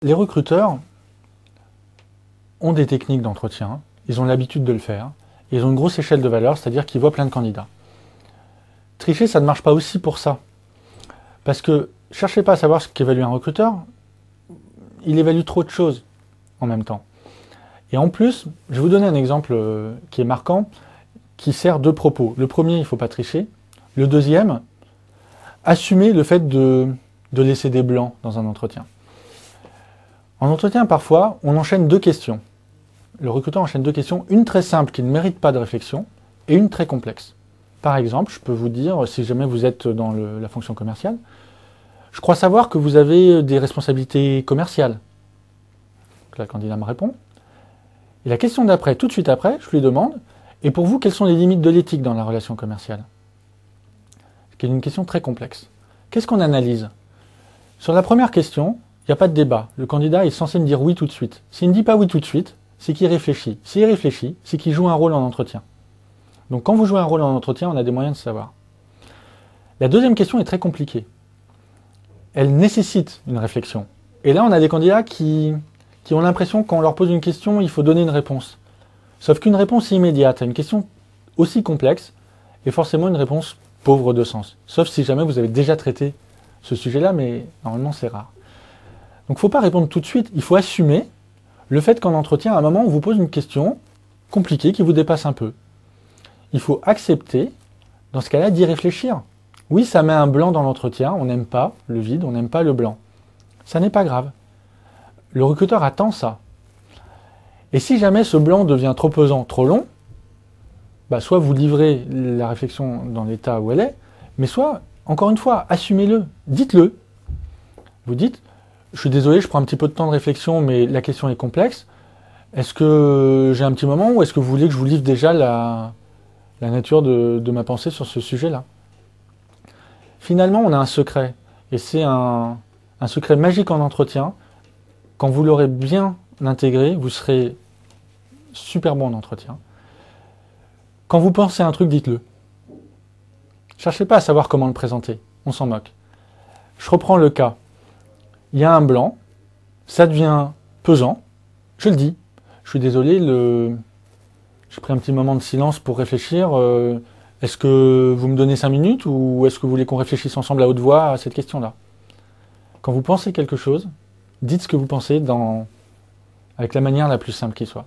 Les recruteurs ont des techniques d'entretien, ils ont l'habitude de le faire, et ils ont une grosse échelle de valeur, c'est-à-dire qu'ils voient plein de candidats. Tricher, ça ne marche pas aussi pour ça. Parce que cherchez pas à savoir ce qu'évalue un recruteur, il évalue trop de choses en même temps. Et en plus, je vais vous donner un exemple qui est marquant, qui sert deux propos. Le premier, il ne faut pas tricher. Le deuxième, assumer le fait de laisser des blancs dans un entretien. En entretien, parfois, on enchaîne deux questions. Le recruteur enchaîne deux questions, une très simple qui ne mérite pas de réflexion et une très complexe. Par exemple, je peux vous dire, si jamais vous êtes dans la fonction commerciale, je crois savoir que vous avez des responsabilités commerciales. Donc, là, le candidat me répond. Et la question d'après, tout de suite après, je lui demande, et pour vous, quelles sont les limites de l'éthique dans la relation commerciale? C'est une question très complexe. Qu'est-ce qu'on analyse? Sur la première question, il n'y a pas de débat. Le candidat est censé me dire oui tout de suite. S'il ne dit pas oui tout de suite, c'est qu'il réfléchit. S'il réfléchit, c'est qu'il joue un rôle en entretien. Donc quand vous jouez un rôle en entretien, on a des moyens de savoir. La deuxième question est très compliquée. Elle nécessite une réflexion. Et là, on a des candidats qui ont l'impression qu'on leur pose une question, il faut donner une réponse. Sauf qu'une réponse immédiate à une question aussi complexe est forcément une réponse pauvre de sens. Sauf si jamais vous avez déjà traité ce sujet-là, mais normalement c'est rare. Donc il ne faut pas répondre tout de suite, il faut assumer le fait qu'en entretien, à un moment, on vous pose une question compliquée qui vous dépasse un peu. Il faut accepter, dans ce cas-là, d'y réfléchir. Oui, ça met un blanc dans l'entretien, on n'aime pas le vide, on n'aime pas le blanc. Ça n'est pas grave. Le recruteur attend ça. Et si jamais ce blanc devient trop pesant, trop long, soit vous livrez la réflexion dans l'état où elle est, mais soit, encore une fois, assumez-le, dites-le. Vous dites, je suis désolé, je prends un petit peu de temps de réflexion, mais la question est complexe. Est-ce que j'ai un petit moment ou est-ce que vous voulez que je vous livre déjà la nature de ma pensée sur ce sujet-là? Finalement, on a un secret, et c'est un secret magique en entretien. Quand vous l'aurez bien intégré, vous serez super bon en entretien. Quand vous pensez à un truc, dites-le. Cherchez pas à savoir comment le présenter, on s'en moque. Je reprends le cas. Il y a un blanc, ça devient pesant, je le dis. Je suis désolé, j'ai pris un petit moment de silence pour réfléchir. Est-ce que vous me donnez 5 minutes ou est-ce que vous voulez qu'on réfléchisse ensemble à haute voix à cette question-là? Quand vous pensez quelque chose, dites ce que vous pensez avec la manière la plus simple qui soit.